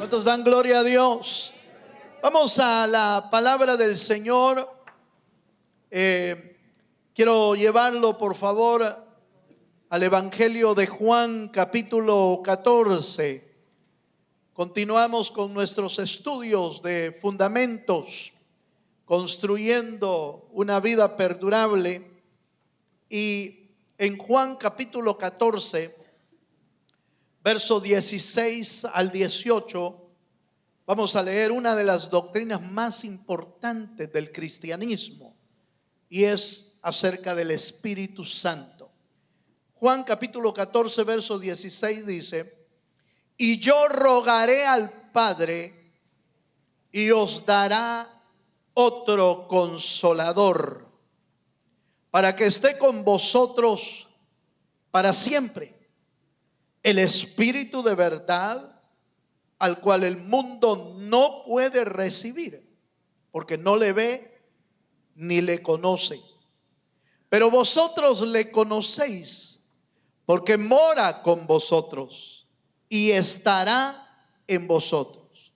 ¿Cuántos dan gloria a Dios? Vamos a la palabra del Señor. Quiero llevarlo, por favor, al Evangelio de Juan, capítulo 14. Continuamos con nuestros estudios de fundamentos, construyendo una vida perdurable. Y en Juan capítulo 14, verso 16 al 18, vamos a leer una de las doctrinas más importantes del cristianismo, y es acerca del Espíritu Santo. Juan capítulo 14, verso 16 dice: y yo rogaré al Padre, y os dará otro consolador, para que esté con vosotros para siempre, el Espíritu de verdad, al cual el mundo no puede recibir, porque no le ve ni le conoce. Pero vosotros le conocéis, porque mora con vosotros y estará en vosotros.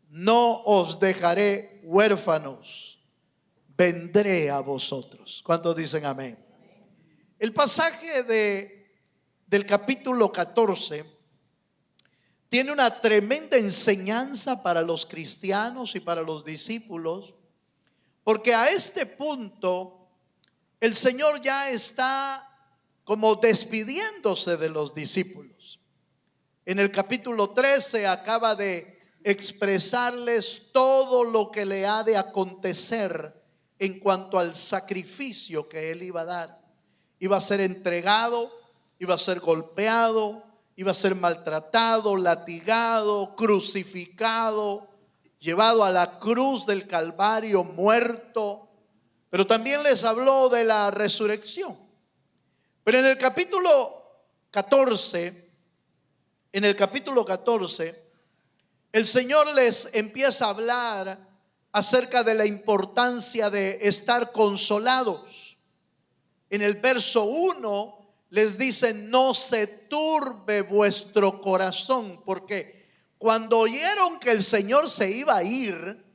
No os dejaré huérfanos, vendré a vosotros. ¿Cuántos dicen amén? El pasaje del capítulo 14 tiene una tremenda enseñanza para los cristianos y para los discípulos, porque a este punto el Señor ya está como despidiéndose de los discípulos. En el capítulo 13 acaba de expresarles todo lo que le ha de acontecer en cuanto al sacrificio que Él iba a dar. Iba a ser entregado, iba a ser golpeado, iba a ser maltratado, latigado, crucificado, llevado a la cruz del Calvario, muerto. Pero también les habló de la resurrección. Pero en el capítulo 14, el Señor les empieza a hablar acerca de la importancia de estar consolados. En el verso 1 les dice: no se turbe vuestro corazón, porque cuando oyeron que el Señor se iba a ir,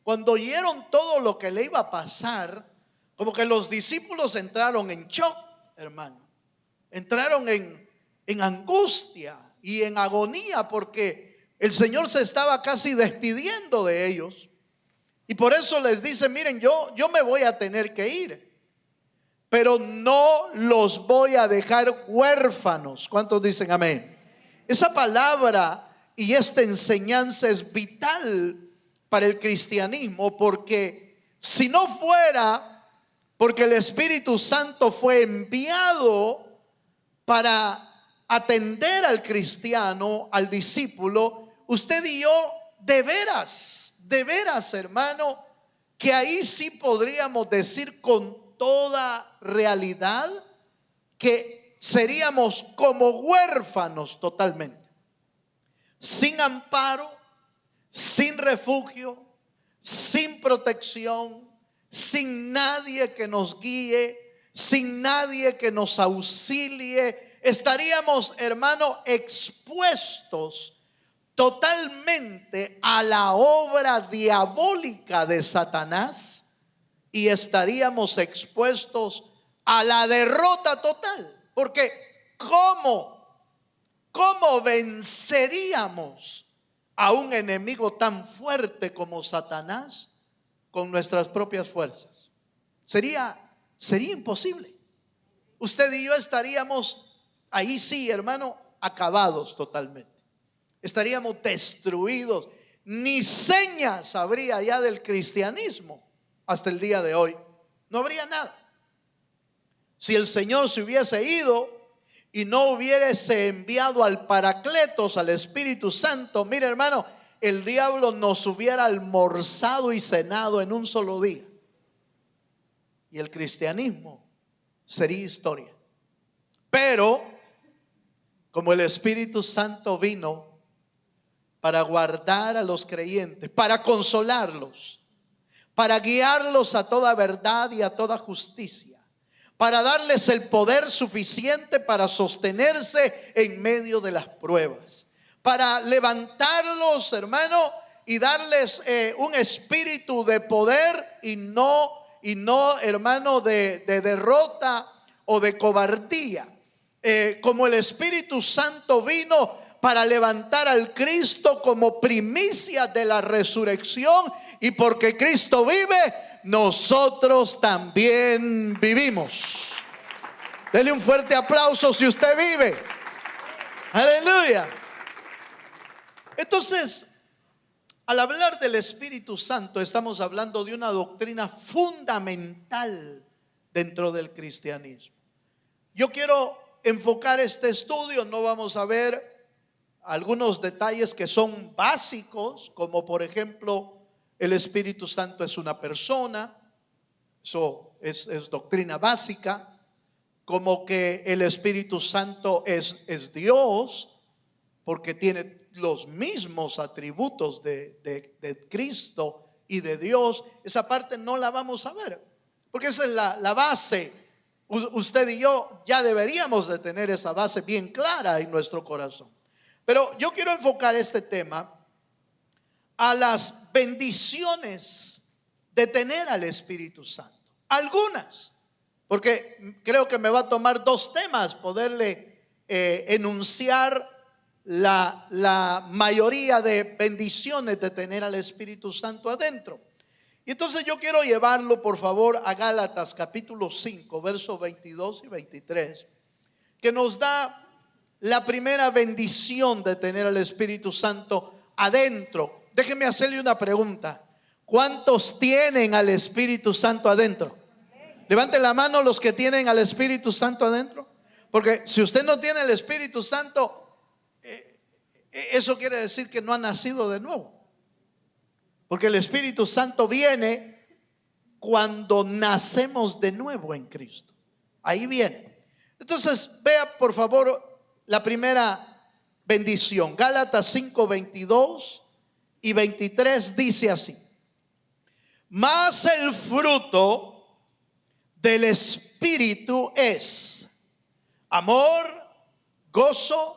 cuando oyeron todo lo que le iba a pasar, como que los discípulos entraron en shock, hermano. Entraron en angustia y en agonía, porque el Señor se estaba casi despidiendo de ellos. Y por eso les dice: miren, yo me voy a tener que ir, pero no los voy a dejar huérfanos. ¿Cuántos dicen amén? Esa palabra y esta enseñanza es vital para el cristianismo, porque si no fuera porque el Espíritu Santo fue enviado para atender al cristiano, al discípulo, usted y yo de veras, hermano, que ahí sí podríamos decir con toda realidad que seríamos como huérfanos totalmente, sin amparo, sin refugio, sin protección, sin nadie que nos guíe, sin nadie que nos auxilie. Estaríamos, hermano, expuestos totalmente a la obra diabólica de Satanás, y estaríamos expuestos a la derrota total. Porque ¿cómo venceríamos a un enemigo tan fuerte como Satanás con nuestras propias fuerzas? Sería imposible. Usted y yo estaríamos ahí sí, hermano, acabados totalmente. Estaríamos destruidos. Ni señas habría ya del cristianismo hasta el día de hoy. No habría nada. Si el Señor se hubiese ido y no hubiese enviado al Paracletos, al Espíritu Santo, mire, hermano, el diablo nos hubiera almorzado y cenado en un solo día, y el cristianismo sería historia. Pero como el Espíritu Santo vino para guardar a los creyentes, para consolarlos, para guiarlos a toda verdad y a toda justicia, para darles el poder suficiente para sostenerse en medio de las pruebas, para levantarlos, hermano, y darles un espíritu de poder y no, hermano, de derrota o de cobardía. Como el Espíritu Santo vino para levantar al Cristo como primicia de la resurrección, y porque Cristo vive, nosotros también vivimos. Dele un fuerte aplauso si usted vive. Aleluya. Entonces, al hablar del Espíritu Santo, estamos hablando de una doctrina fundamental dentro del cristianismo. Yo quiero enfocar este estudio, no vamos a ver algunos detalles que son básicos, como por ejemplo, el Espíritu Santo es una persona, eso es doctrina básica, como que el Espíritu Santo es Dios, porque tiene los mismos atributos de Cristo y de Dios. Esa parte no la vamos a ver, porque esa es la base. Usted y yo ya deberíamos de tener esa base bien clara en nuestro corazón. Pero yo quiero enfocar este tema a las bendiciones de tener al Espíritu Santo. Algunas, porque creo que me va a tomar 2 temas poderle enunciar la mayoría de bendiciones de tener al Espíritu Santo adentro. Y entonces yo quiero llevarlo, por favor, a Gálatas capítulo 5, versos 22 y 23, que nos da la primera bendición de tener al Espíritu Santo adentro. Déjeme hacerle una pregunta: ¿cuántos tienen al Espíritu Santo adentro? Levanten la mano los que tienen al Espíritu Santo adentro. Porque si usted no tiene el Espíritu Santo, eso quiere decir que no ha nacido de nuevo. Porque el Espíritu Santo viene cuando nacemos de nuevo en Cristo. Ahí viene. Entonces vea por favor la primera bendición. Gálatas 5, 22 y 23 dice así: mas el fruto del Espíritu es amor, gozo,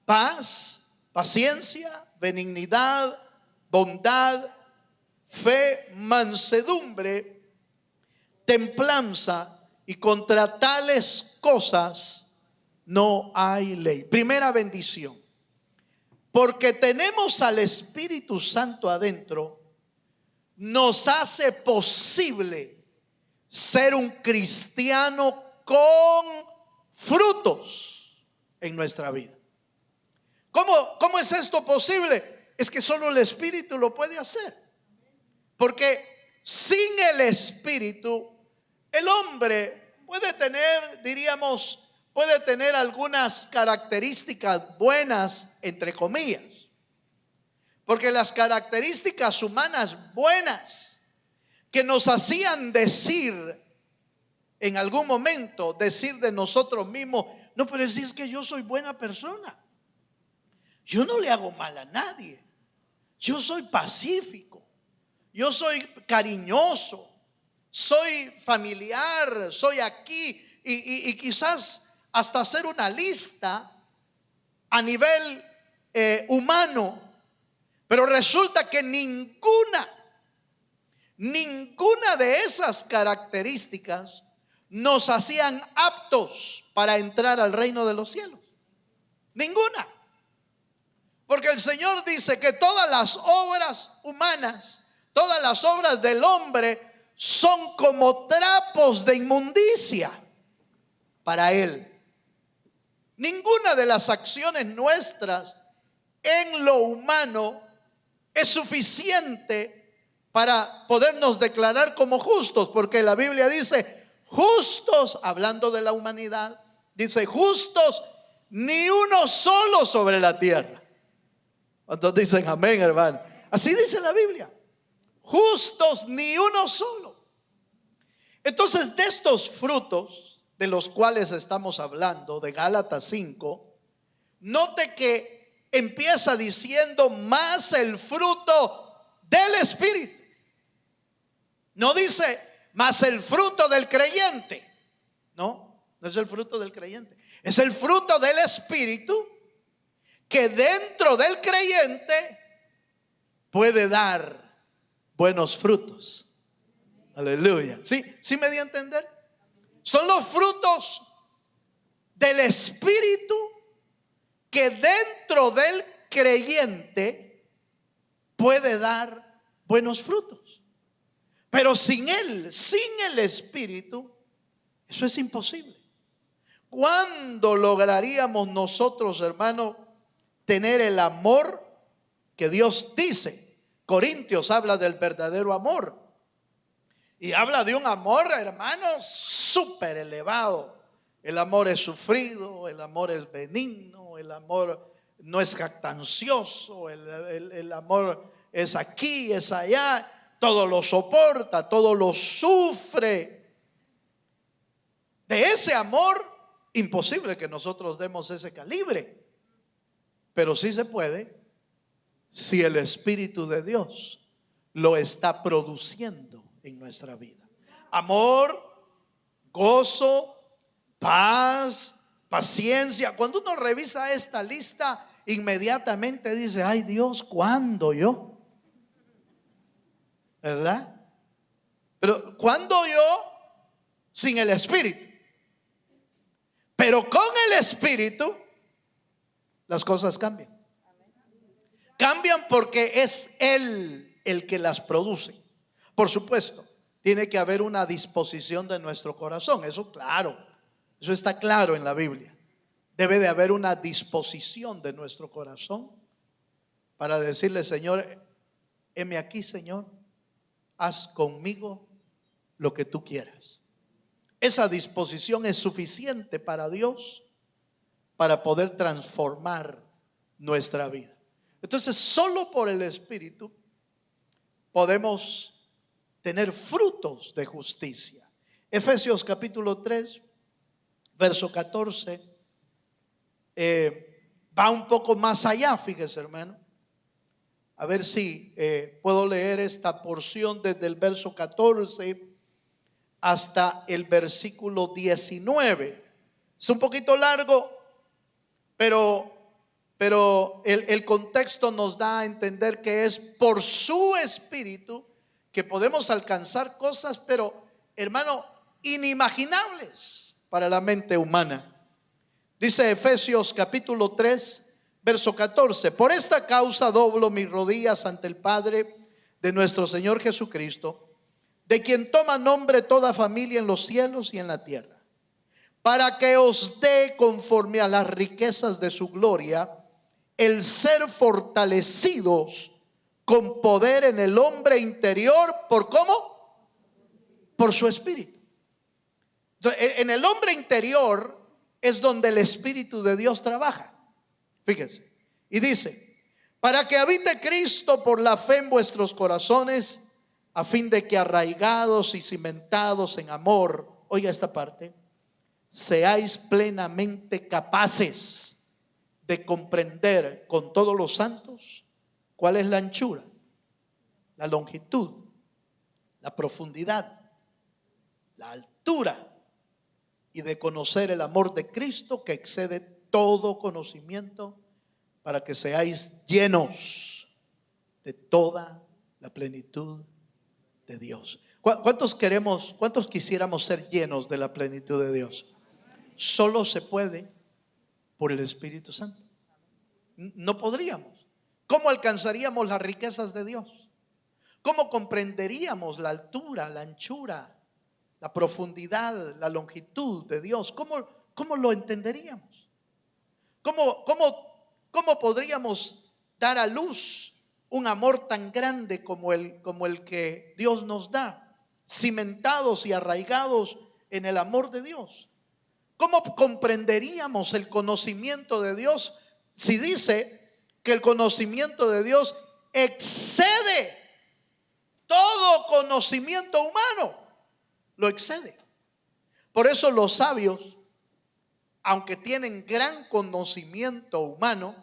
paz, paciencia, benignidad, bondad, fe, mansedumbre, templanza, y contra tales cosas no hay ley. Primera bendición: porque tenemos al Espíritu Santo adentro, nos hace posible ser un cristiano con frutos en nuestra vida. ¿Cómo es esto posible? Es que solo el Espíritu lo puede hacer. Porque sin el Espíritu, el hombre puede tener, diríamos, puede tener algunas características buenas, entre comillas. Porque las características humanas buenas que nos hacían decir en algún momento, decir de nosotros mismos: no, pero es que yo soy buena persona, yo no le hago mal a nadie, yo soy pacífico, yo soy cariñoso, soy familiar, soy aquí, y quizás hasta hacer una lista a nivel humano. Pero resulta que ninguna de esas características nos hacían aptos para entrar al reino de los cielos. Ninguna. Porque el Señor dice que todas las obras humanas, todas las obras del hombre son como trapos de inmundicia para Él. Ninguna de las acciones nuestras en lo humano es suficiente para podernos declarar como justos, porque la Biblia dice justos, hablando de la humanidad, dice justos ni uno solo sobre la tierra. ¿Cuántos dicen amén, hermano? Así dice la Biblia, justos ni uno solo. Entonces, de estos frutos de los cuales estamos hablando, de Gálatas 5, note que empieza diciendo más el fruto del Espíritu. No dice más el fruto del creyente. No es el fruto del creyente. Es el fruto del Espíritu que dentro del creyente puede dar buenos frutos. Aleluya. ¿Sí? ¿Sí me di a entender? Son los frutos del Espíritu que dentro del creyente puede dar buenos frutos. Pero sin Él, sin el Espíritu, eso es imposible. ¿Cuándo lograríamos nosotros, hermano, tener el amor que Dios dice? Corintios habla del verdadero amor. Y habla de un amor, hermano, súper elevado. El amor es sufrido, el amor es benigno, el amor no es jactancioso, el amor es aquí, es allá, todo lo soporta, todo lo sufre. De ese amor, imposible que nosotros demos ese calibre, pero sí se puede si el Espíritu de Dios lo está produciendo en nuestra vida. Amor, gozo, paz, paciencia. Cuando uno revisa esta lista, inmediatamente dice: ay Dios, ¿cuándo yo? ¿Verdad? Pero ¿cuándo yo sin el Espíritu? Pero con el Espíritu las cosas cambian. Cambian porque es Él el que las produce. Por supuesto, tiene que haber una disposición de nuestro corazón. Eso claro, eso está claro en la Biblia. Debe de haber una disposición de nuestro corazón para decirle: Señor, heme aquí, Señor, haz conmigo lo que tú quieras. Esa disposición es suficiente para Dios para poder transformar nuestra vida. Entonces, solo por el Espíritu podemos tener frutos de justicia. Efesios capítulo 3, verso 14, va un poco más allá, fíjese, hermano. A ver si puedo leer esta porción desde el verso 14 hasta el versículo 19. Es un poquito largo, pero el contexto nos da a entender que es por su Espíritu que podemos alcanzar cosas, pero hermano, inimaginables para la mente humana. Dice Efesios capítulo 3, verso 14: por esta causa doblo mis rodillas ante el Padre de nuestro Señor Jesucristo, de quien toma nombre toda familia en los cielos y en la tierra, para que os dé, conforme a las riquezas de su gloria, el ser fortalecidos con poder en el hombre interior. ¿Por cómo? Por su Espíritu. Entonces, en el hombre interior es donde el Espíritu de Dios trabaja. Fíjense. Y dice: para que habite Cristo por la fe en vuestros corazones, a fin de que, arraigados y cimentados en amor, oiga esta parte, seáis plenamente capaces de comprender con todos los santos cuál es la anchura, la longitud, la profundidad, la altura, y de conocer el amor de Cristo que excede todo conocimiento, para que seáis llenos de toda la plenitud de Dios. ¿Cuántos quisiéramos ser llenos de la plenitud de Dios? Solo se puede por el Espíritu Santo. No podríamos. ¿Cómo alcanzaríamos las riquezas de Dios? ¿Cómo comprenderíamos la altura, la anchura, la profundidad, la longitud de Dios? ¿Cómo lo entenderíamos? ¿Cómo podríamos dar a luz un amor tan grande como el que Dios nos da, cimentados y arraigados en el amor de Dios? ¿Cómo comprenderíamos el conocimiento de Dios si dice que el conocimiento de Dios excede todo conocimiento humano? Lo excede. Por eso los sabios, aunque tienen gran conocimiento humano,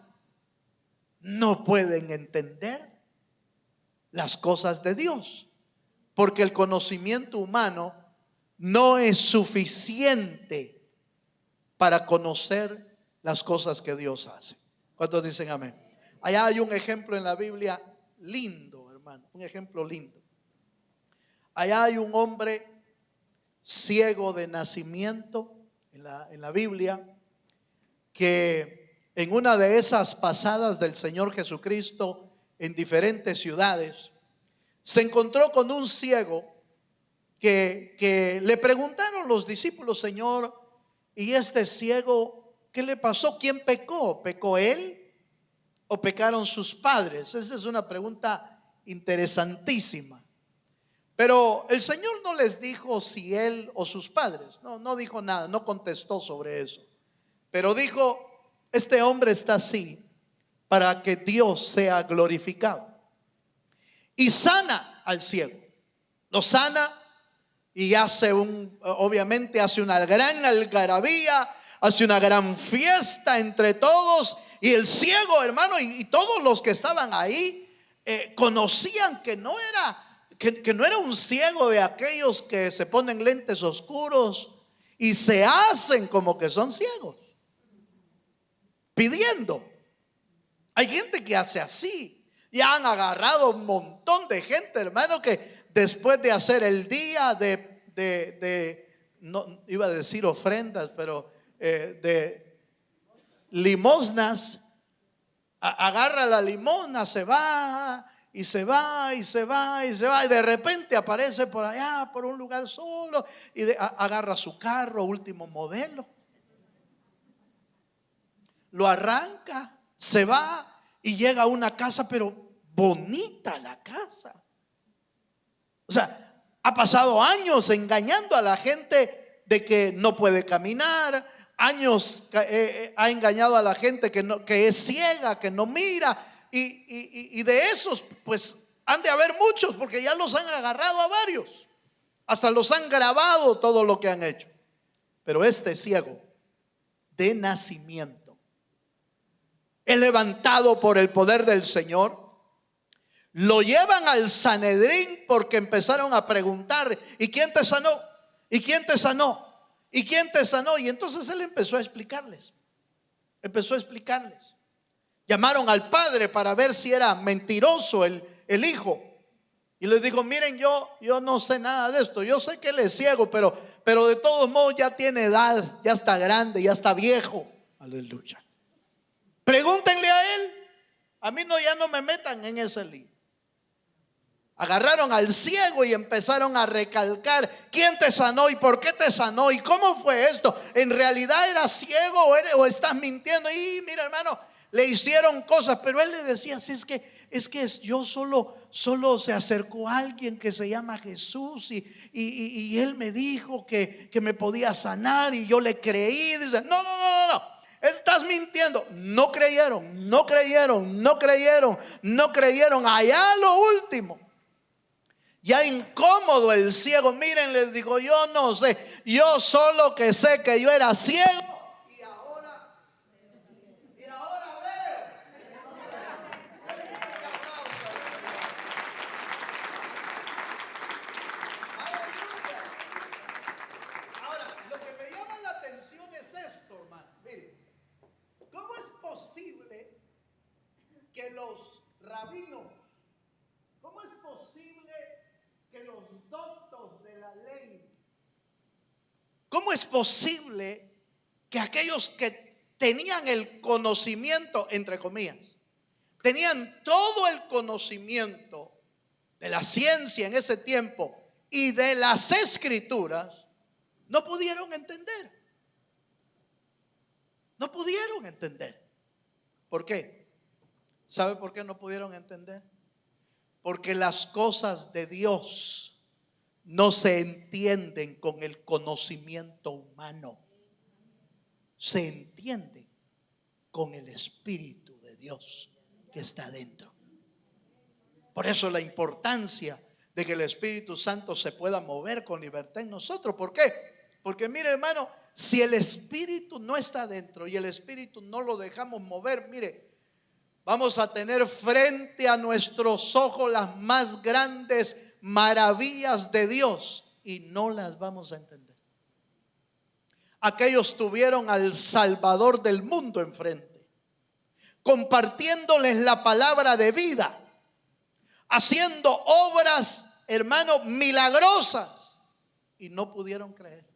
no pueden entender las cosas de Dios, porque el conocimiento humano no es suficiente para conocer las cosas que Dios hace. ¿Cuántos dicen amén? Allá hay un ejemplo en la Biblia lindo, hermano, un ejemplo lindo. Allá hay un hombre ciego de nacimiento en la Biblia, que en una de esas pasadas del Señor Jesucristo en diferentes ciudades, se encontró con un ciego que le preguntaron los discípulos: Señor, ¿y este ciego qué le pasó? ¿Quién pecó? ¿Pecó él o pecaron sus padres? Esa es una pregunta interesantísima. Pero el Señor no les dijo si él o sus padres. No dijo nada, no contestó sobre eso. Pero dijo: este hombre está así para que Dios sea glorificado. Y sana al ciego. Lo sana y obviamente hace una gran algarabía, hace una gran fiesta entre todos. Y el ciego, hermano, y todos los que estaban ahí conocían que no era un ciego de aquellos que se ponen lentes oscuros y se hacen como que son ciegos, pidiendo. Hay gente que hace así. Ya han agarrado un montón de gente, hermano, que después de hacer el día no iba a decir ofrendas, pero de limosnas, agarra la limosna, se va y se va y se va y se va, y de repente aparece por allá, por un lugar solo, y agarra su carro último modelo, lo arranca, se va y llega a una casa, pero bonita la casa. O sea, ha pasado años engañando a la gente de que no puede caminar, años ha engañado a la gente que es ciega, que no mira, y de esos pues han de haber muchos, porque ya los han agarrado a varios, hasta los han grabado todo lo que han hecho. Pero este ciego de nacimiento es levantado por el poder del Señor. Lo llevan al Sanedrín porque empezaron a preguntar: ¿y quién te sanó? ¿Y quién te sanó? ¿Y quién te sanó? Y entonces él empezó a explicarles. Llamaron al padre para ver si era mentiroso el hijo. Y les dijo: miren, yo no sé nada de esto. Yo sé que él es ciego, pero de todos modos ya tiene edad, ya está grande, ya está viejo. Aleluya. Pregúntenle a él. A mí ya no me metan en ese lío. Agarraron al ciego y empezaron a recalcar: ¿quién te sanó y por qué te sanó y cómo fue esto? ¿En realidad eras ciego o estás mintiendo? Y mira, hermano, le hicieron cosas, pero él le decía: sí, es que yo solo se acercó a alguien que se llama Jesús y él me dijo que me podía sanar y yo le creí. Dice: no, estás mintiendo. No creyeron. Allá lo último, ya incómodo el ciego, miren, les dijo: yo no sé, yo solo que sé que yo era ciego y ahora veo. Ahora, lo que me llama la atención es esto, hermano. Miren, ¿cómo es posible que los rabinos, cómo es posible que los doctos de la ley, cómo es posible que aquellos que tenían el conocimiento, entre comillas, tenían todo el conocimiento de la ciencia en ese tiempo y de las escrituras, no pudieron entender? No pudieron entender. ¿Por qué? ¿Sabe por qué no pudieron entender? Porque las cosas de Dios no se entienden con el conocimiento humano, se entienden con el Espíritu de Dios que está dentro. Por eso la importancia de que el Espíritu Santo se pueda mover con libertad en nosotros. ¿Por qué? Porque mire, hermano, si el Espíritu no está dentro y el Espíritu no lo dejamos mover, mire, vamos a tener frente a nuestros ojos las más grandes maravillas de Dios y no las vamos a entender. Aquellos tuvieron al Salvador del mundo enfrente, compartiéndoles la palabra de vida, haciendo obras, hermano, milagrosas, y no pudieron creer,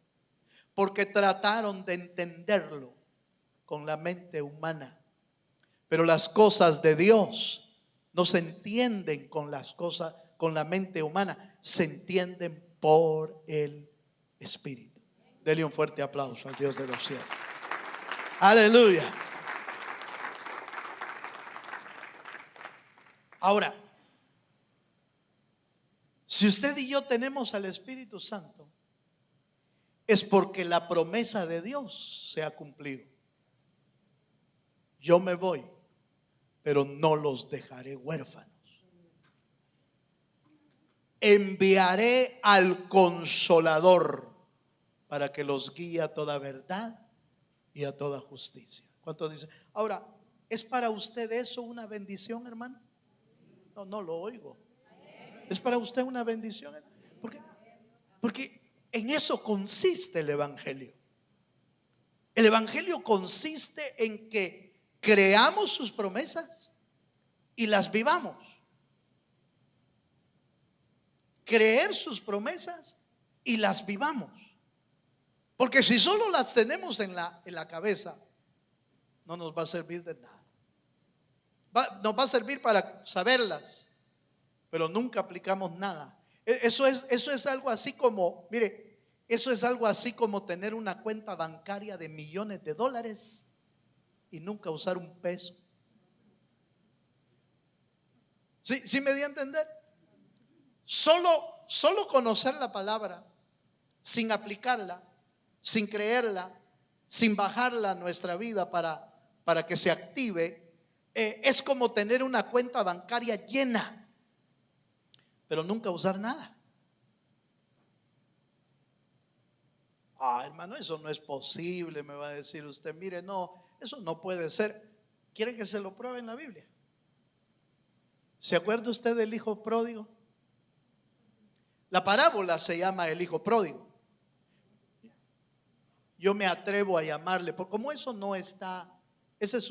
porque trataron de entenderlo con la mente humana. Pero las cosas de Dios no se entienden con las cosas, con la mente humana, se entienden por el Espíritu. Dele un fuerte aplauso al Dios de los cielos. Aleluya. Ahora, si usted y yo tenemos al Espíritu Santo, es porque la promesa de Dios se ha cumplido. Yo me voy, pero no los dejaré huérfanos. Enviaré al Consolador para que los guíe a toda verdad y a toda justicia. ¿Cuántos dicen? Ahora, ¿es para usted eso una bendición, hermano? No lo oigo. ¿Es para usted una bendición? Porque en eso consiste el Evangelio. El Evangelio consiste en que creamos sus promesas y las vivamos. Creer sus promesas y las vivamos. Porque si solo las tenemos en la cabeza, no nos va a servir de nada. Nos va a servir para saberlas, pero nunca aplicamos nada. Eso es algo así como, mire, eso es algo así como tener una cuenta bancaria de millones de dólares y nunca usar un peso. ¿Sí me di a entender? Solo conocer la palabra sin aplicarla, sin creerla, sin bajarla a nuestra vida para que se active, es como tener una cuenta bancaria llena, pero nunca usar nada. Hermano, eso no es posible, me va a decir usted. Mire, no, eso no puede ser. ¿Quiere que se lo pruebe en la Biblia? ¿Se acuerda usted del hijo pródigo? La parábola se llama el hijo pródigo. Yo me atrevo a llamarle, porque como eso no está, ese es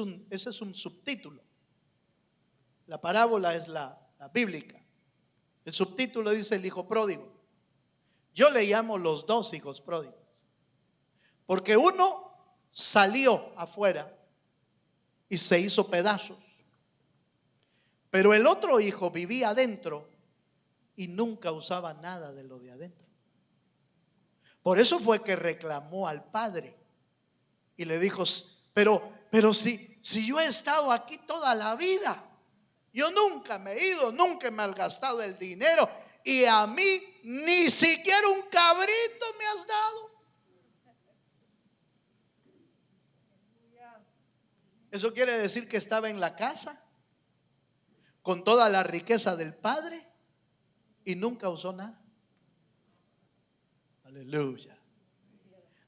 un subtítulo. La parábola es la bíblica. El subtítulo dice el hijo pródigo. Yo le llamo los dos hijos pródigos, porque uno salió afuera y se hizo pedazos, pero el otro hijo vivía adentro y nunca usaba nada de lo de adentro. Por eso fue que reclamó al padre y le dijo: pero si yo he estado aquí toda la vida, yo nunca me he ido, nunca me he malgastado el dinero, y a mí ni siquiera un cabrito me has dado. Eso quiere decir que estaba en la casa con toda la riqueza del padre y nunca usó nada. Aleluya.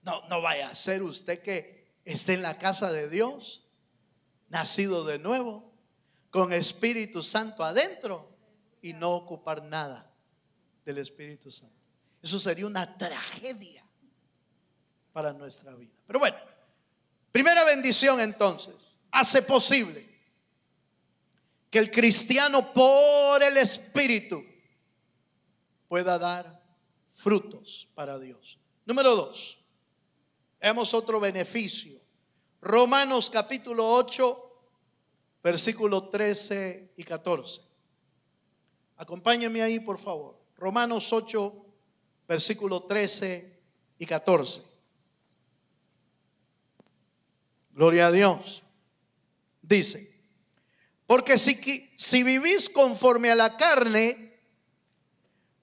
No vaya a ser usted que esté en la casa de Dios, nacido de nuevo, con Espíritu Santo adentro, y no ocupar nada del Espíritu Santo. Eso sería una tragedia para nuestra vida. Pero bueno, primera bendición entonces, hace posible que el cristiano por el Espíritu pueda dar frutos para Dios. Número 2, veamos otro beneficio. Romanos capítulo 8, versículos 13 y 14. Acompáñenme ahí, por favor. Romanos 8, versículos 13 y 14. Gloria a Dios. Dice: porque si vivís conforme a la carne,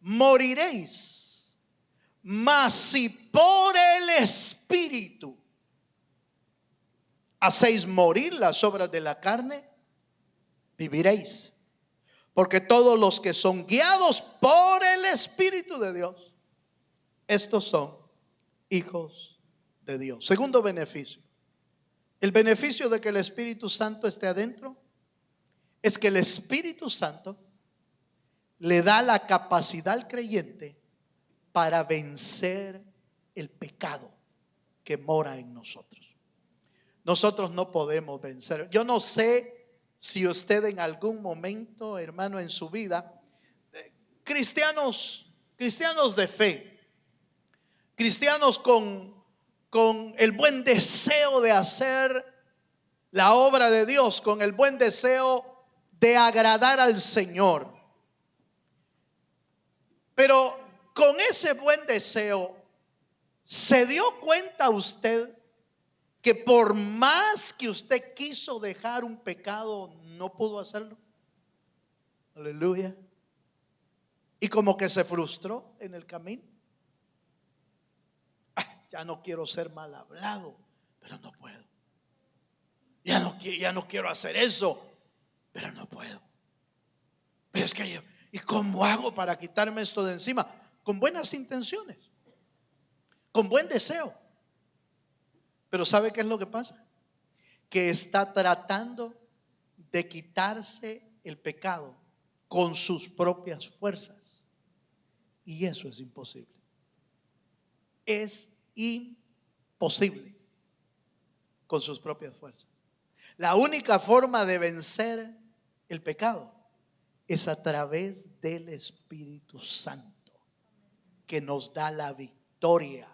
moriréis. Mas si por el Espíritu hacéis morir las obras de la carne, viviréis. Porque todos los que son guiados por el Espíritu de Dios, estos son hijos de Dios. Segundo beneficio. El beneficio de que el Espíritu Santo esté adentro es que el Espíritu Santo le da la capacidad al creyente para vencer el pecado que mora en nosotros. nosotros no podemos vencer. Yo no sé si usted en algún momento, hermano, en su vida, cristianos de fe, cristianos con el buen deseo de hacer la obra de Dios, con el buen deseo de agradar al Señor. Pero con ese buen deseo, ¿se dio cuenta usted que por más que usted quiso dejar un pecado, no pudo hacerlo? Aleluya. Y como que se frustró en el camino. Ya no quiero ser mal hablado, pero no puedo. Ya no quiero hacer eso, pero no puedo. Pero es que ¿y cómo hago para quitarme esto de encima? Con buenas intenciones, con buen deseo. Pero ¿sabe qué es lo que pasa? Que está tratando de quitarse el pecado con sus propias fuerzas. Y eso es imposible. Es imposible con sus propias fuerzas. La única forma de vencer el pecado es a través del Espíritu Santo, que nos da la victoria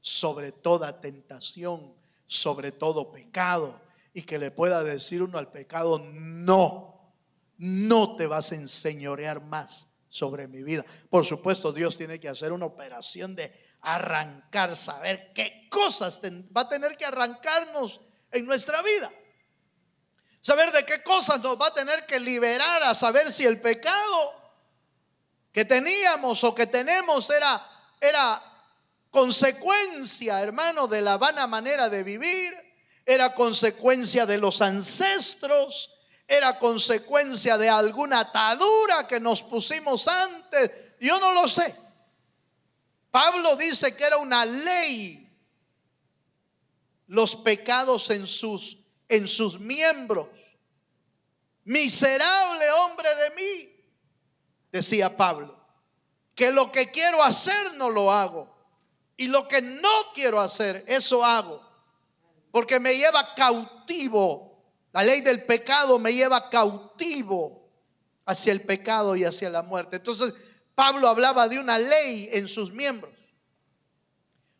sobre toda tentación, sobre todo pecado, y que le pueda decir uno al pecado: no te vas a enseñorear más sobre mi vida. Por supuesto, Dios tiene que hacer una operación de arrancar, saber qué cosas va a tener que arrancarnos en nuestra vida, saber de qué cosas nos va a tener que liberar, a saber si el pecado que teníamos o que tenemos era consecuencia, hermano, de la vana manera de vivir, era consecuencia de los ancestros, era consecuencia de alguna atadura que nos pusimos antes. Yo no lo sé. Pablo dice que era una ley los pecados en sus miembros. Miserable hombre de mí, decía Pablo, que lo que quiero hacer no lo hago, y lo que no quiero hacer, eso hago, porque me lleva cautivo. La ley del pecado me lleva cautivo hacia el pecado y hacia la muerte. Entonces Pablo hablaba de una ley en sus miembros.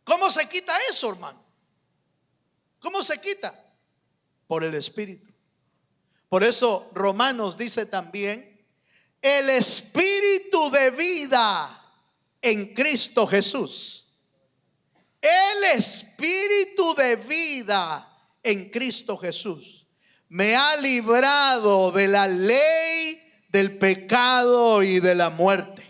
¿Cómo se quita eso, hermano? ¿Cómo se quita? Por el Espíritu. Por eso Romanos dice también: el Espíritu de vida en Cristo Jesús. El Espíritu de vida en Cristo Jesús me ha librado de la ley del pecado y de la muerte.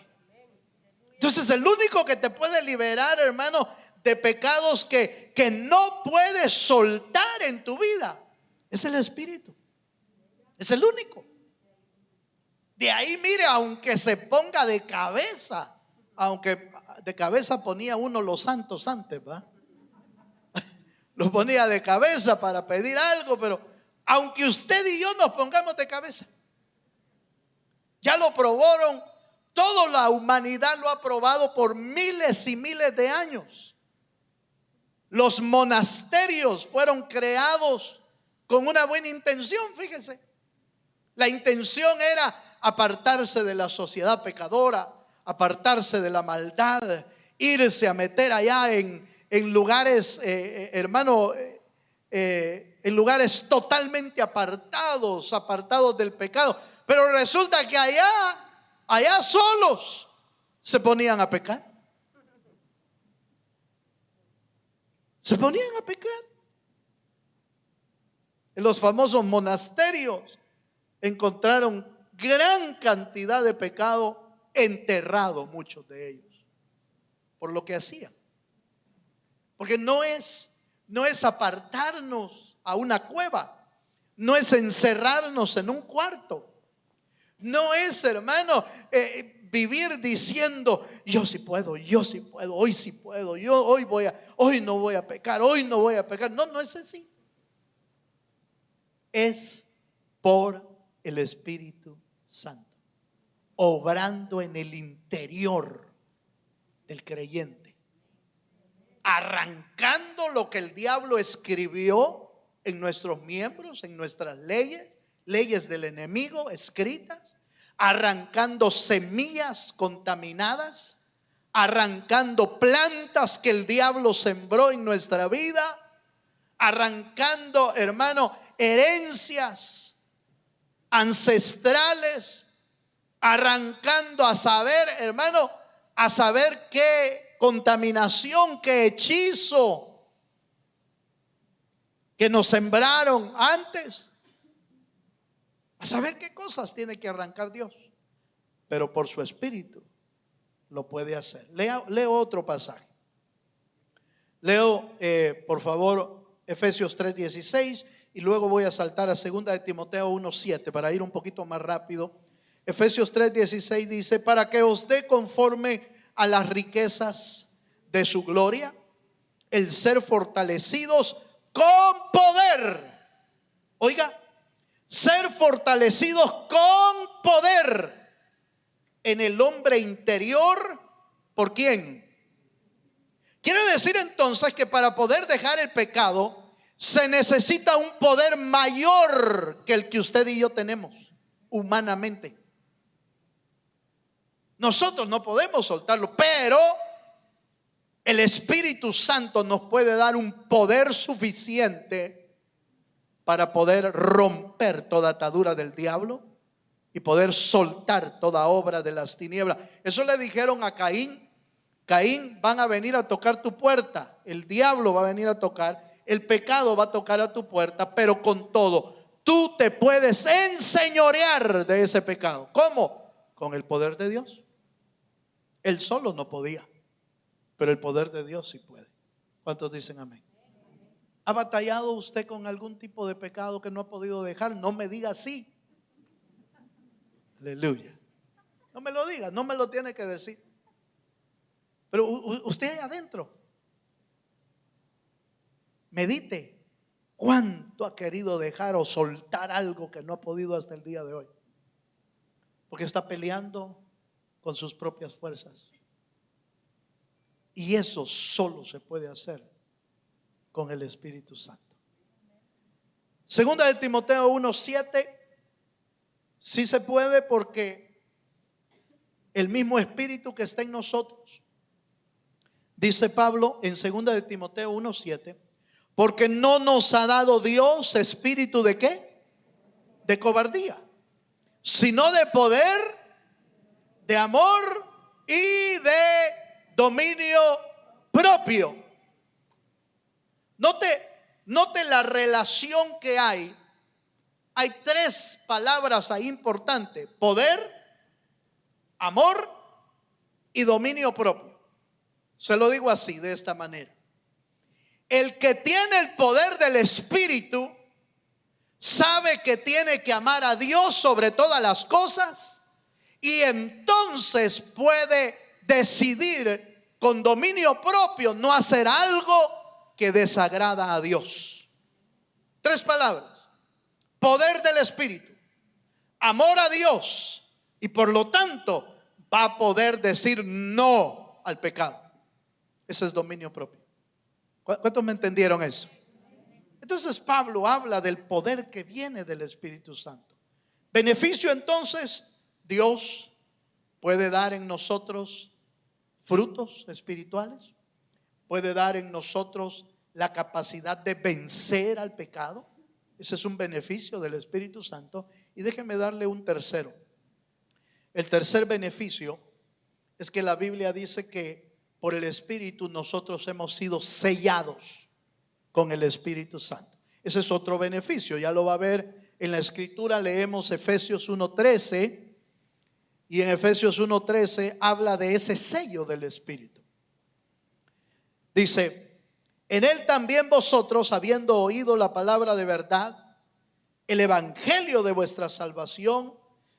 Entonces el único que te puede liberar, hermano, de pecados que no puedes soltar en tu vida es el Espíritu. Es el único. De ahí, mire, aunque se ponga de cabeza, aunque de cabeza ponía uno los santos antes, ¿va? Los ponía de cabeza para pedir algo, pero aunque usted y yo nos pongamos de cabeza, ya lo probaron, toda la humanidad lo ha probado por miles y miles de años. Los monasterios fueron creados con una buena intención, fíjese. La intención era apartarse de la sociedad pecadora, apartarse de la maldad, irse a meter allá en lugares, hermano, en lugares totalmente apartados del pecado. Pero resulta que allá solos se ponían a pecar. Se ponían a pecar. En los famosos monasterios encontraron gran cantidad de pecado enterrado, muchos de ellos, por lo que hacían. Porque no es apartarnos a una cueva, no es encerrarnos en un cuarto, no es, hermano, vivir diciendo: yo sí puedo, hoy sí puedo, hoy no voy a pecar, hoy no voy a pecar. No es así. Es por el Espíritu Santo, obrando en el interior del creyente, arrancando lo que el diablo escribió en nuestros miembros, en nuestras leyes, leyes del enemigo escritas, arrancando semillas contaminadas, arrancando plantas que el diablo sembró en nuestra vida, arrancando, hermano, herencias ancestrales, arrancando a saber, hermano, a saber qué contaminación, qué hechizo que nos sembraron antes, a saber qué cosas tiene que arrancar Dios, pero por su espíritu lo puede hacer. Leo otro pasaje. Leo, por favor, Efesios 3:16 y luego voy a saltar a 2 de Timoteo 1:7 para ir un poquito más rápido. Efesios 3:16 dice: para que os dé conforme a las riquezas de su gloria, el ser fortalecidos con poder. Oiga, ser fortalecidos con poder en el hombre interior. ¿Por quién? Quiere decir entonces que para poder dejar el pecado se necesita un poder mayor que el que usted y yo tenemos humanamente. Nosotros no podemos soltarlo, pero el Espíritu Santo nos puede dar un poder suficiente para poder romper toda atadura del diablo y poder soltar toda obra de las tinieblas. Eso le dijeron a Caín: Caín, van a venir a tocar tu puerta, el diablo va a venir a tocar, el pecado va a tocar a tu puerta, pero con todo, tú te puedes enseñorear de ese pecado. ¿Cómo? Con el poder de Dios. Él solo no podía, pero el poder de Dios sí puede. ¿Cuántos dicen amén? ¿Ha batallado usted con algún tipo de pecado que no ha podido dejar? No me diga sí. Aleluya. No me lo diga, no me lo tiene que decir. Pero usted ahí adentro, medite cuánto ha querido dejar o soltar algo que no ha podido hasta el día de hoy, porque está peleando con sus propias fuerzas. Y eso solo se puede hacer con el Espíritu Santo. 2 de Timoteo 1:7 sí se puede, porque el mismo Espíritu que está en nosotros, dice Pablo en 2 de Timoteo 1:7, porque no nos ha dado Dios espíritu de ¿qué? De cobardía, sino de poder, de amor y de dominio propio. Note la relación que hay. Hay tres palabras ahí importantes: poder, amor y dominio propio. Se lo digo así, de esta manera: el que tiene el poder del Espíritu sabe que tiene que amar a Dios sobre todas las cosas, y entonces puede decidir con dominio propio no hacer algo que desagrada a Dios. Tres palabras: poder del Espíritu, amor a Dios, y por lo tanto va a poder decir no al pecado. Ese es dominio propio. ¿Cuántos me entendieron eso? Entonces Pablo habla del poder que viene del Espíritu Santo. Beneficio entonces: Dios puede dar en nosotros frutos espirituales, puede dar en nosotros la capacidad de vencer al pecado. Ese es un beneficio del Espíritu Santo. Y déjeme darle un tercero. El tercer beneficio es que la Biblia dice que por el Espíritu nosotros hemos sido sellados con el Espíritu Santo. Ese es otro beneficio, ya lo va a ver en la Escritura. Leemos Efesios 1:13, y en Efesios 1:13 habla de ese sello del Espíritu. Dice: en él también vosotros, habiendo oído la palabra de verdad, el evangelio de vuestra salvación,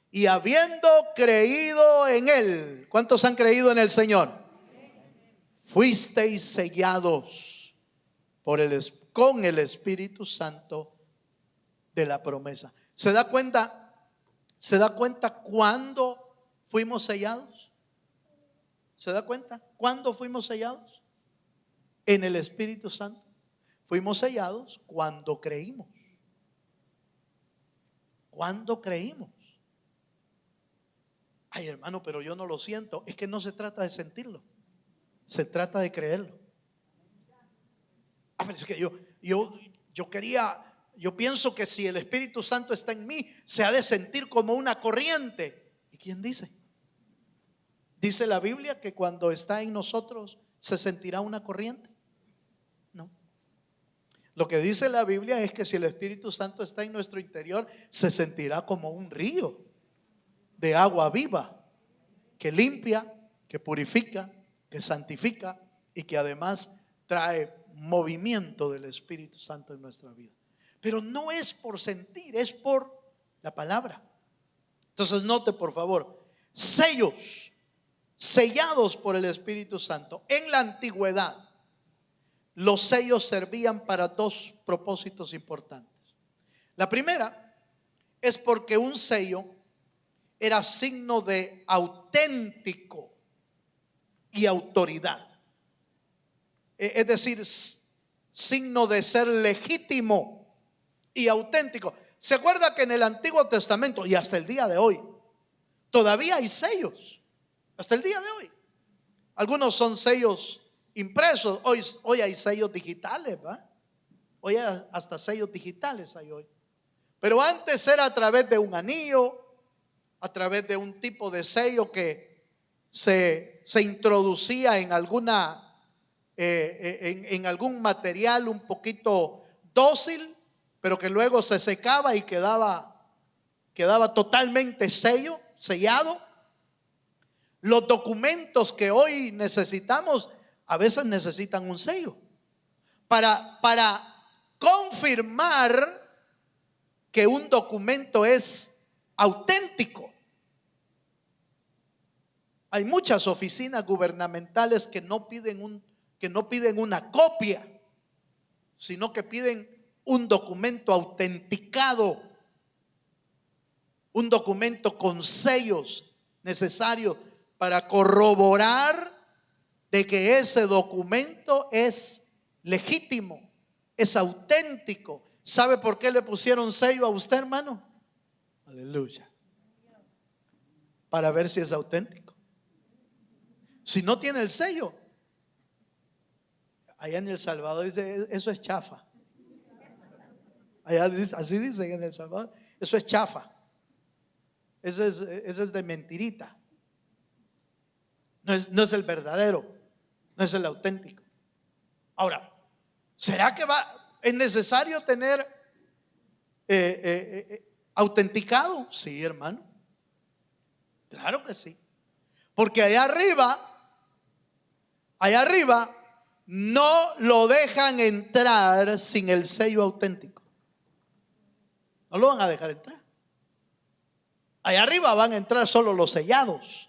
y habiendo creído en él. ¿Cuántos han creído en el Señor? Fuisteis sellados con el Espíritu Santo de la promesa. ¿Se da cuenta? ¿Se da cuenta cuándo fuimos sellados? ¿Se da cuenta cuándo fuimos sellados? En el Espíritu Santo. Fuimos sellados cuando creímos. Cuando creímos. Ay, hermano, pero yo no lo siento. Es que no se trata de sentirlo, se trata de creerlo. Pero es que yo pienso que si el Espíritu Santo está en mí, se ha de sentir como una corriente. ¿Y quién dice? ¿Dice la Biblia que cuando está en nosotros se sentirá una corriente? No. Lo que dice la Biblia es que si el Espíritu Santo está en nuestro interior, se sentirá como un río de agua viva, que limpia, que purifica, que santifica y que además trae movimiento del Espíritu Santo en nuestra vida. Pero no es por sentir, es por la palabra. Entonces note por favor, sellos, sellados por el Espíritu Santo. En la antigüedad, los sellos servían para dos propósitos importantes. La primera es porque un sello era signo de auténtico y autoridad. Es decir, signo de ser legítimo y auténtico. ¿Se acuerda que en el Antiguo Testamento y hasta el día de hoy todavía hay sellos? Hasta el día de hoy. Algunos son sellos impresos. Hoy hay sellos digitales, ¿va? Hoy hasta sellos digitales hay hoy. Pero antes era a través de un anillo, a través de un tipo de sello que se introducía en en algún material un poquito dócil, pero que luego se secaba y quedaba totalmente sellado. Los documentos que hoy necesitamos a veces necesitan un sello para confirmar que un documento es auténtico. Hay muchas oficinas gubernamentales que no piden una copia, sino que piden un documento autenticado, un documento con sellos necesarios para corroborar de que ese documento es legítimo, es auténtico. ¿Sabe por qué le pusieron sello a usted, hermano? Aleluya. Para ver si es auténtico. Si no tiene el sello, allá en El Salvador dice, eso es chafa. Allá así dicen en El Salvador, eso es chafa. Eso es de mentirita. No es el verdadero, no es el auténtico. Ahora, ¿será que es necesario tener autenticado? Sí, hermano. Claro que sí. Porque allá arriba no lo dejan entrar sin el sello auténtico. No lo van a dejar entrar. Allá arriba van a entrar solo los sellados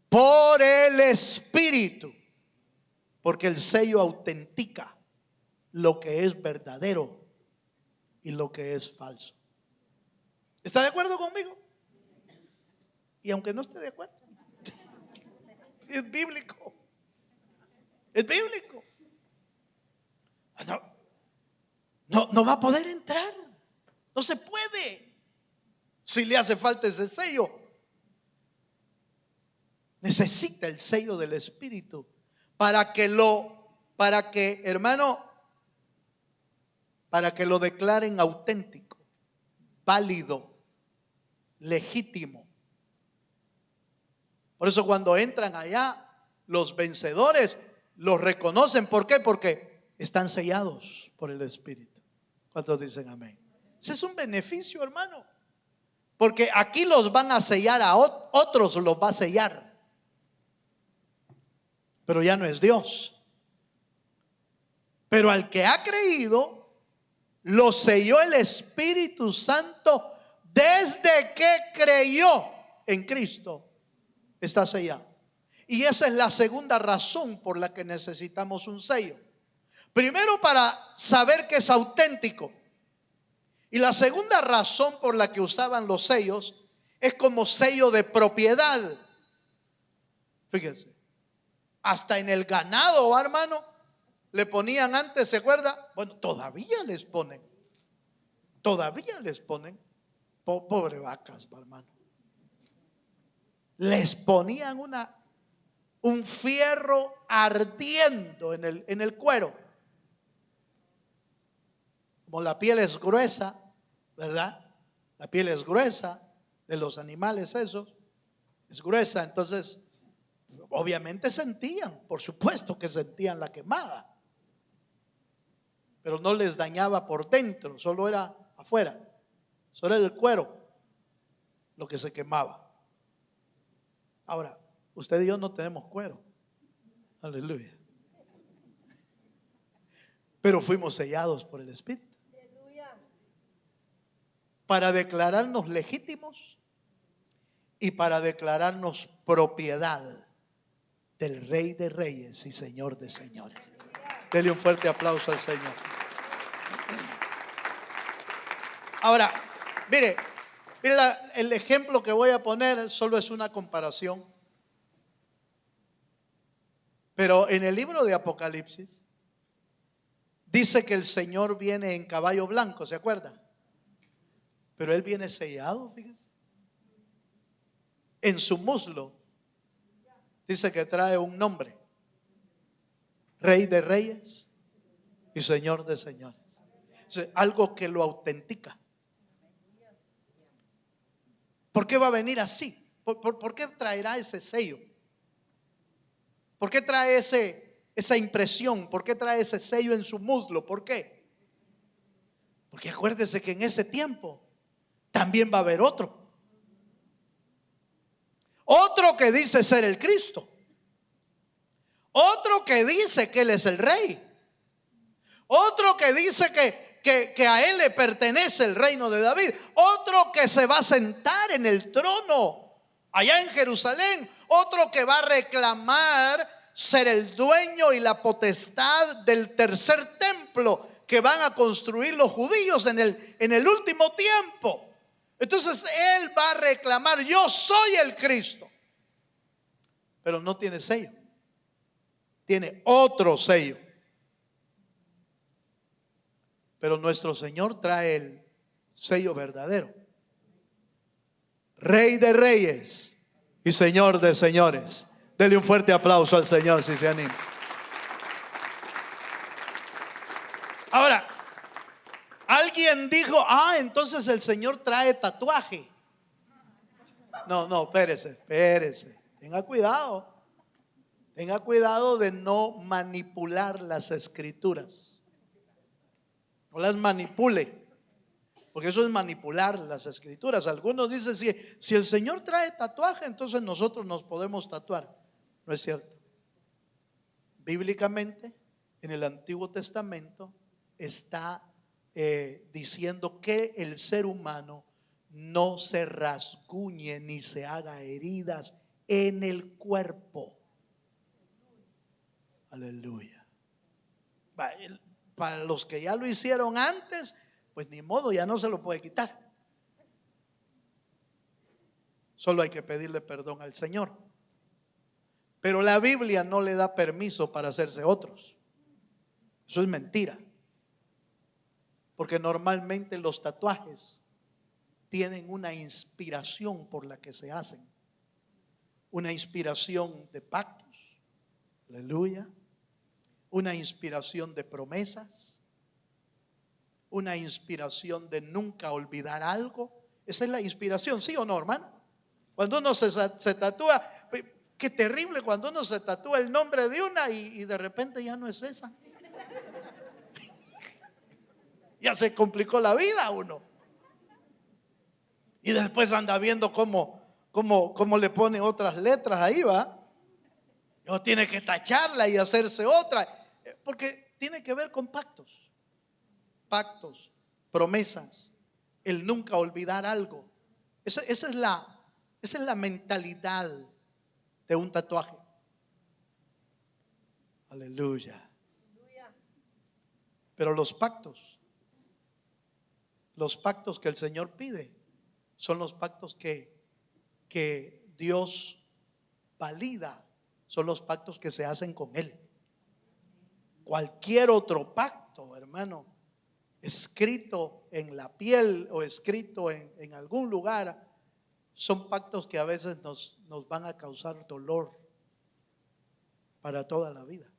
por el Espíritu, porque el sello autentica lo que es verdadero y lo que es falso. ¿Está de acuerdo conmigo? Y aunque no esté de acuerdo, es bíblico. Es bíblico. No va a poder entrar. No se puede. Si le hace falta ese sello, necesita el sello del Espíritu para que lo declaren auténtico, válido, legítimo. Por eso cuando entran allá, los vencedores los reconocen. ¿Por qué? Porque están sellados por el Espíritu. ¿Cuántos dicen amén? Ese es un beneficio, hermano. Porque aquí los van a sellar, a otros los va a sellar. Pero ya no es Dios. Pero al que ha creído, lo selló el Espíritu Santo desde que creyó en Cristo. Está sellado. Y esa es la segunda razón por la que necesitamos un sello. Primero, para saber que es auténtico. Y la segunda razón por la que usaban los sellos es como sello de propiedad. Fíjense, hasta en el ganado, hermano, le ponían antes, ¿se acuerda? Bueno, todavía les ponen. Todavía les ponen. Pobre vacas, hermano. Les ponían un fierro ardiendo en el cuero. Como la piel es gruesa, ¿verdad? La piel es gruesa de los animales esos, es gruesa, entonces obviamente sentían, por supuesto que sentían la quemada, pero no les dañaba por dentro, solo era afuera, solo era el cuero lo que se quemaba. Ahora, usted y yo no tenemos cuero, aleluya, pero fuimos sellados por el Espíritu para declararnos legítimos y para declararnos propiedad del Rey de Reyes y Señor de Señores. Dele un fuerte aplauso al Señor. Ahora, mire el ejemplo que voy a poner solo es una comparación, pero en el libro de Apocalipsis dice que el Señor viene en caballo blanco, ¿se acuerda? Pero Él viene sellado, fíjense. En su muslo dice que trae un nombre: Rey de Reyes y Señor de Señores. Es algo que lo autentica. ¿Por qué va a venir así? ¿Por qué traerá ese sello? ¿Por qué trae esa impresión? ¿Por qué trae ese sello en su muslo? ¿Por qué? Porque acuérdese que en ese tiempo también va a haber otro que dice ser el Cristo, otro que dice que Él es el Rey, otro que dice que a Él le pertenece el reino de David, otro que se va a sentar en el trono allá en Jerusalén, otro que va a reclamar ser el dueño y la potestad del tercer templo que van a construir los judíos en el último tiempo. Entonces Él va a reclamar: yo soy el Cristo. Pero no tiene sello, tiene otro sello. Pero nuestro Señor trae el sello verdadero: Rey de Reyes y Señor de Señores. Dele un fuerte aplauso al Señor si se anima. Ahora, alguien dijo: entonces el Señor trae tatuaje. No, espérese. Tenga cuidado de no manipular las escrituras. No las manipule, porque eso es manipular las escrituras. Algunos dicen: si el Señor trae tatuaje, entonces nosotros nos podemos tatuar. No es cierto. Bíblicamente, en el Antiguo Testamento está diciendo que el ser humano no se rasguñe ni se haga heridas en el cuerpo. Aleluya. Para los que ya lo hicieron antes, pues ni modo, ya no se lo puede quitar. Solo hay que pedirle perdón al Señor. Pero la Biblia no le da permiso para hacerse otros. Eso es mentira. Porque normalmente los tatuajes tienen una inspiración por la que se hacen. Una inspiración de pactos. Aleluya. Una inspiración de promesas. Una inspiración de nunca olvidar algo. Esa es la inspiración, ¿sí o no, hermano? Cuando uno se tatúa, qué terrible cuando uno se tatúa el nombre de una y de repente ya no es esa. Ya se complicó la vida a uno. Y después anda viendo cómo le pone otras letras ahí, va. O tiene que tacharla y hacerse otra. Porque tiene que ver con pactos, promesas, el nunca olvidar algo. Esa es la mentalidad de un tatuaje. Aleluya. Pero los pactos que el Señor pide son los pactos que Dios valida, son los pactos que se hacen con Él. cualquier otro pacto, hermano, escrito en la piel o escrito en algún lugar, son pactos que a veces nos van a causar dolor para toda la vida.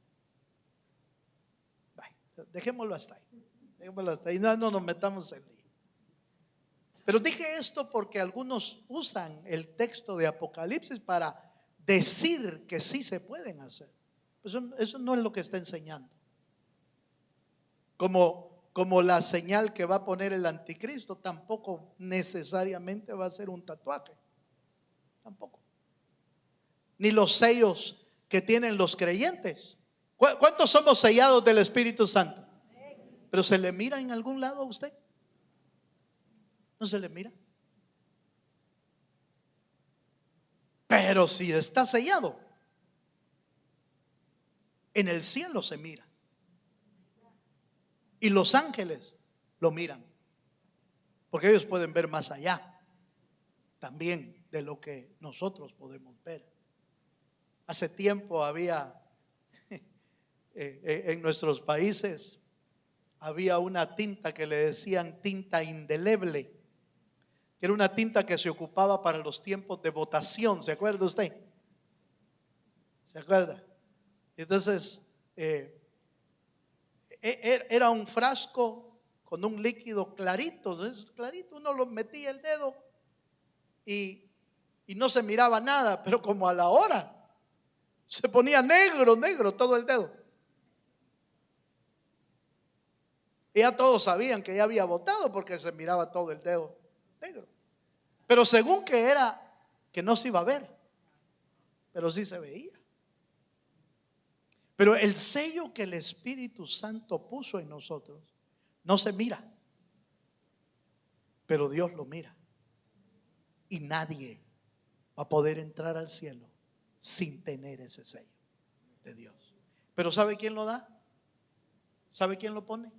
Bueno, dejémoslo hasta ahí. Dejémoslo hasta ahí. No nos metamos en lío. Pero dije esto porque algunos usan el texto de Apocalipsis para decir que sí se pueden hacer. Eso no es lo que está enseñando. Como la señal que va a poner el anticristo, tampoco necesariamente va a ser un tatuaje. Tampoco. Ni los sellos que tienen los creyentes. ¿Cuántos somos sellados del Espíritu Santo? Pero ¿se le mira en algún lado a usted? ¿No se le mira? Pero si está sellado, en el cielo se mira. Y los ángeles lo miran. Porque ellos pueden ver más allá también de lo que nosotros podemos ver. Hace tiempo había en nuestros países había una tinta que le decían tinta indeleble, que era una tinta que se ocupaba para los tiempos de votación. ¿Se acuerda usted? ¿Se acuerda? Entonces era un frasco con un líquido clarito. Entonces, clarito, uno lo metía el dedo y no se miraba nada, pero como a la hora se ponía negro todo el dedo. Y ya todos sabían que ya había votado porque se miraba todo el dedo negro. Pero según que era que no se iba a ver, pero sí se veía. Pero el sello que el Espíritu Santo puso en nosotros no se mira, pero Dios lo mira. Y nadie va a poder entrar al cielo sin tener ese sello de Dios. Pero ¿sabe quién lo da? ¿Sabe quién lo pone?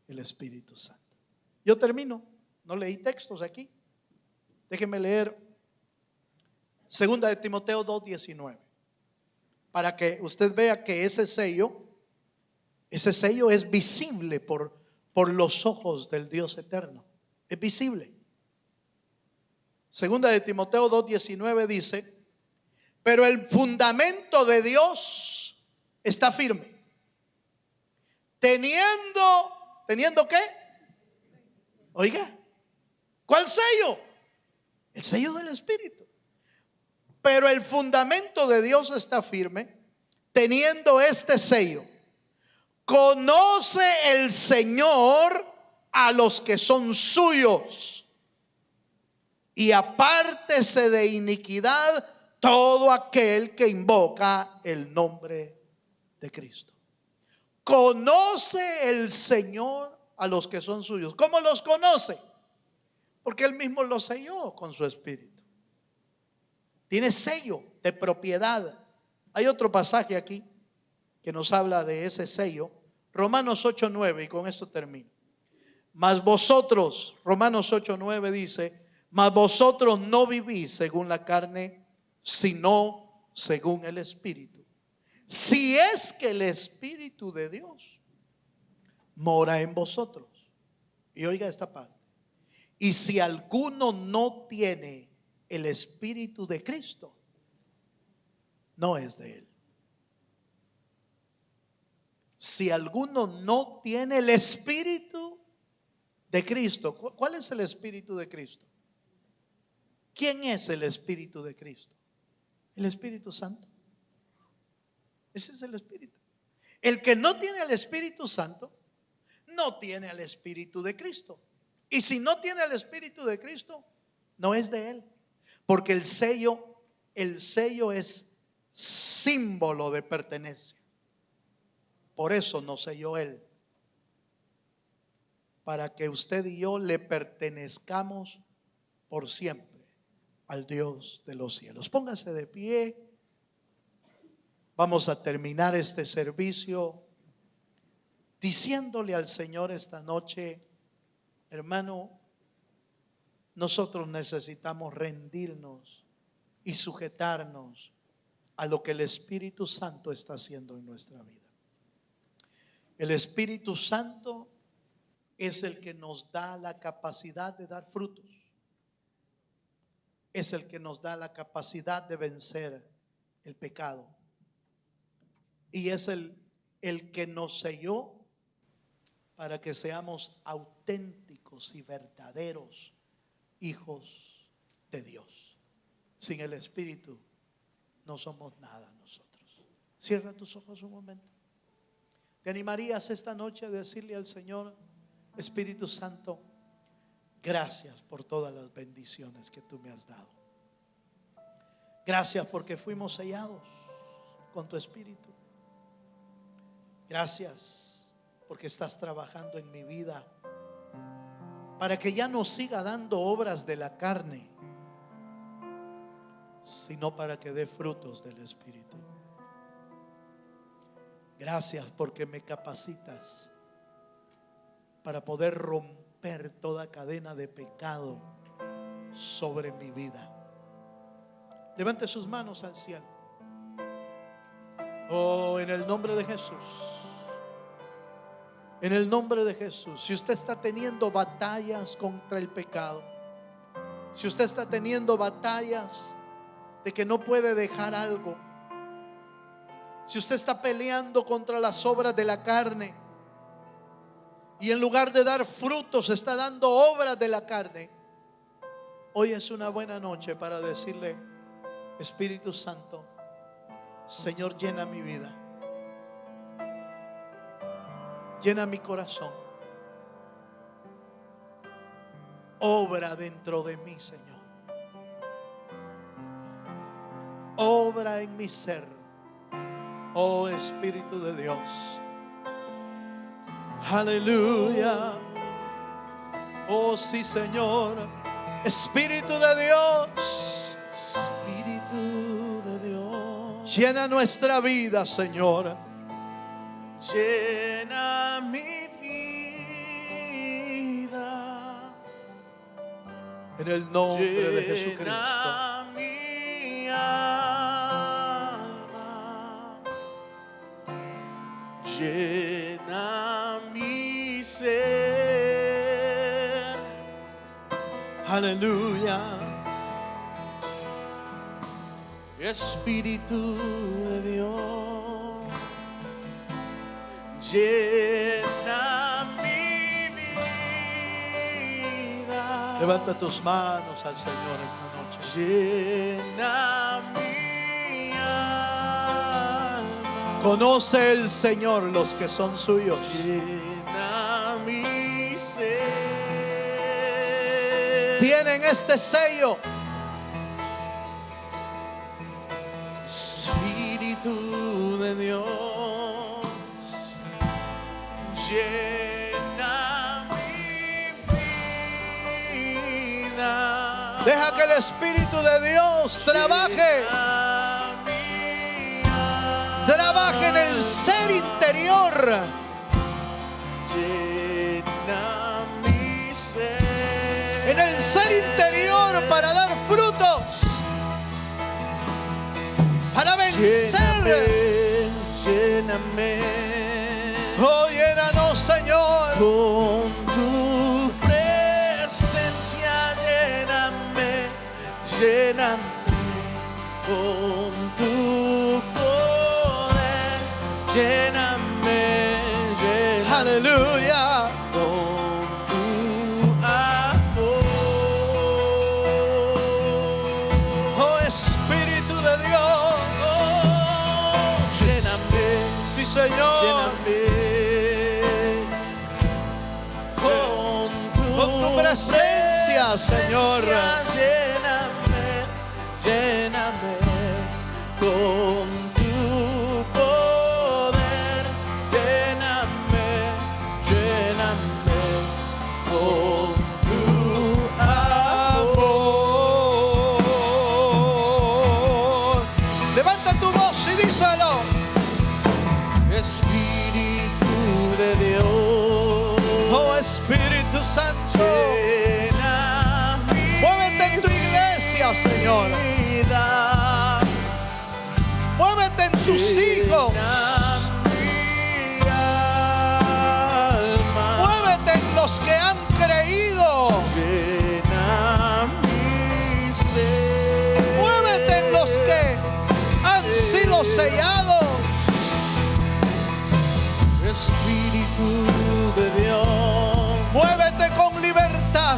El Espíritu Santo. Yo termino, no leí textos aquí. Déjeme leer 2 de Timoteo 2:19, para que usted vea que ese sello es visible por los ojos del Dios eterno. Es visible. 2 de Timoteo 2:19 dice: pero el fundamento de Dios está firme, ¿teniendo qué? Oiga, ¿cuál sello? El sello del Espíritu. Pero el fundamento de Dios está firme, teniendo este sello: conoce el Señor a los que son suyos, y apártese de iniquidad todo aquel que invoca el nombre de Cristo. Conoce el Señor a los que son suyos. ¿Cómo los conoce? Porque Él mismo los selló con su Espíritu. Tiene sello de propiedad. Hay otro pasaje aquí que nos habla de ese sello. Romanos 8:9, y con esto termino. Mas vosotros, Romanos 8:9 dice: mas vosotros no vivís según la carne, sino según el Espíritu. Si es que el Espíritu de Dios mora en vosotros. Y oiga esta parte: y si alguno no tiene el Espíritu de Cristo, no es de él. Si alguno no tiene el Espíritu de Cristo. ¿Cuál es el Espíritu de Cristo? ¿Quién es el Espíritu de Cristo? El Espíritu Santo. Ese es el Espíritu. El que no tiene el Espíritu Santo no tiene el Espíritu de Cristo. Y si no tiene el Espíritu de Cristo, no es de él. Porque el sello es símbolo de pertenencia. Por eso nos selló él, para que usted y yo le pertenezcamos por siempre al Dios de los cielos. Póngase de pie. Vamos a terminar este servicio diciéndole al Señor esta noche: hermano, nosotros necesitamos rendirnos y sujetarnos a lo que el Espíritu Santo está haciendo en nuestra vida. El Espíritu Santo es el que nos da la capacidad de dar frutos. Es el que nos da la capacidad de vencer el pecado. Y es el que nos selló para que seamos auténticos y verdaderos hijos de Dios. Sin el Espíritu no somos nada nosotros. Cierra tus ojos un momento. ¿Te animarías esta noche a decirle al Señor: Espíritu Santo, gracias por todas las bendiciones que tú me has dado? Gracias porque fuimos sellados con tu Espíritu. Gracias porque estás trabajando en mi vida para que ya no siga dando obras de la carne, sino para que dé frutos del Espíritu. Gracias porque me capacitas para poder romper toda cadena de pecado sobre mi vida. Levante sus manos al cielo. Oh, en el nombre de Jesús. En el nombre de Jesús. Si usted está teniendo batallas contra el pecado, si usted está teniendo batallas de que no puede dejar algo, si usted está peleando contra las obras de la carne y en lugar de dar frutos está dando obras de la carne, hoy es una buena noche para decirle: Espíritu Santo, Señor, llena mi vida, llena mi corazón, obra dentro de mí, Señor, obra en mi ser, oh Espíritu de Dios. Aleluya. Oh sí, Señor. Espíritu de Dios, Espíritu de Dios, llena nuestra vida, Señor. llena mi vida. En el nombre de Jesucristo. Llena mi alma, llena mi ser. Aleluya. Espíritu de Dios, llena mi vida. Levanta tus manos al Señor esta noche. Llena mi alma. Conoce el Señor los que son suyos. Llena mi ser. Tienen este sello. Espíritu de Dios, llena mi vida. Deja que el Espíritu de Dios trabaje. Trabaje en el ser interior. Llena mi ser. En el ser interior para dar frutos. Para vencer. Lléname. Oh, llénanos, Señor. Con tu presencia, lléname, lléname. Con tu poder, lléname, lléname. Aleluya. Con tu amor. Oh, Espíritu de Dios. Lléname, Sí, Señor. lléname. Con tu presencia, Señor. Lléname, lléname. Con tu poder, lléname, lléname. Con tu Amor. Levanta tu voz y díselo. Espíritu de Dios, Oh, Espíritu Santo. llena mi Muévete en tu iglesia, Señor. vida. Muévete en tus hijos. Llena mi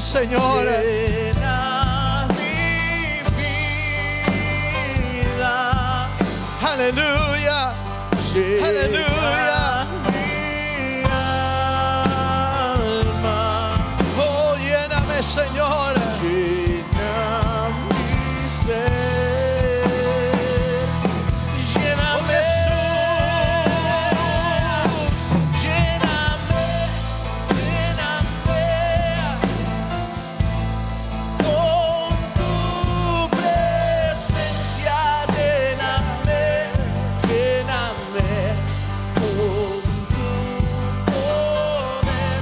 Señor. llena mi vida. Aleluya. Llena Aleluya. mi alma. Oh, lléname, Señor. Llena mi ser. Lléname. Lléname. Lléname. Con tu presencia. Lléname. Lléname. Con tu poder.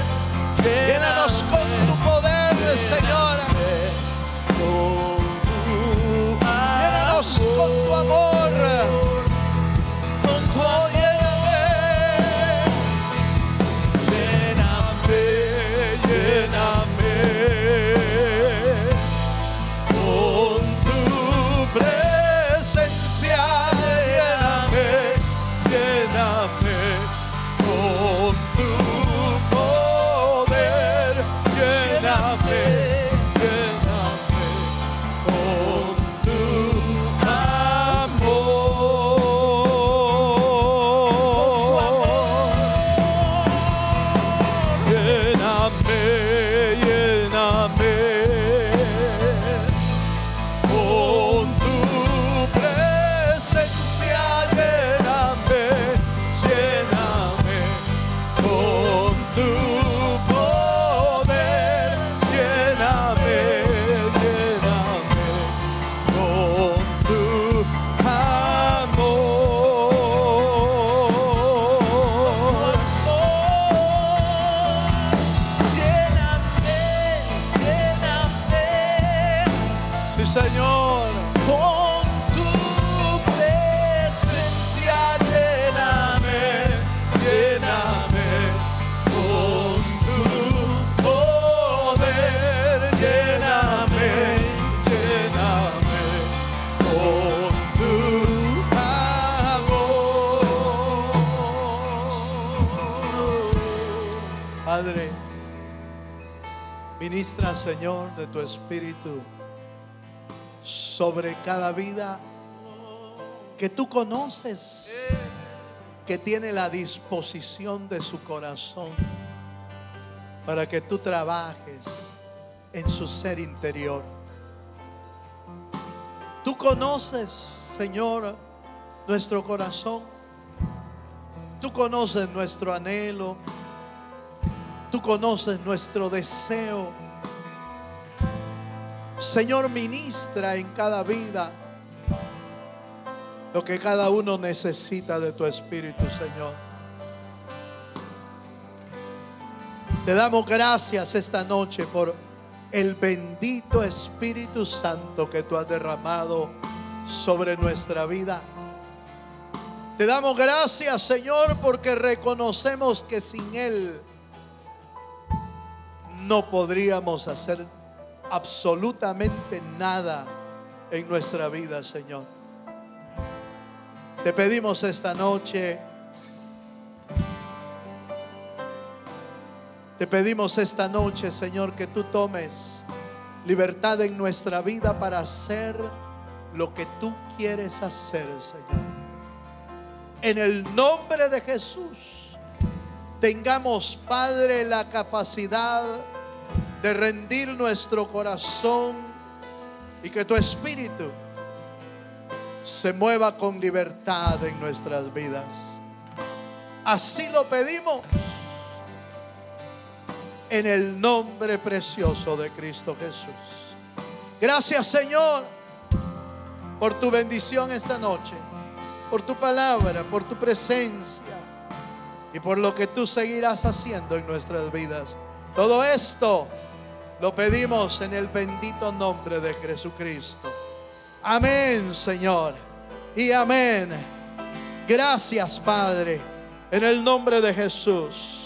Llénanos con tu poder, Señor. Llénanos con tu amor. Oh, lléname. Lléname con tu presencia. Lléname con tu poder. Lléname con tu amor. Lléname con tu presencia. Lléname con tu poder. Lléname con tu amor. Sí, Señor. Con tu presencia, Lléname con tu poder. Lléname con tu amor. Padre, ministra, Señor, de tu Espíritu sobre cada vida que tú conoces, que tiene la disposición de su corazón para que tú trabajes en su ser interior. Tú conoces, Señor, nuestro corazón. Tú conoces nuestro anhelo. Tú conoces nuestro deseo. Señor, ministra en cada vida lo que cada uno necesita de tu Espíritu, Señor. Te damos gracias esta noche por el bendito Espíritu Santo que tú has derramado sobre nuestra vida. Te damos gracias, Señor, porque reconocemos que sin Él no podríamos hacer absolutamente nada en nuestra vida, Señor. Te pedimos esta noche, Señor, que tú tomes libertad en nuestra vida para hacer lo que tú quieres hacer, Señor. En el nombre de Jesús, tengamos, Padre, la capacidad de rendir nuestro corazón y que tu Espíritu se mueva con libertad en nuestras vidas. Así lo pedimos en el nombre precioso de Cristo Jesús. Gracias, Señor, por tu bendición esta noche, por tu palabra, por tu presencia y por lo que tú seguirás haciendo en nuestras vidas. Todo esto lo pedimos en el bendito nombre de Jesucristo. Amén, Señor, y amén. Gracias, Padre, en el nombre de Jesús.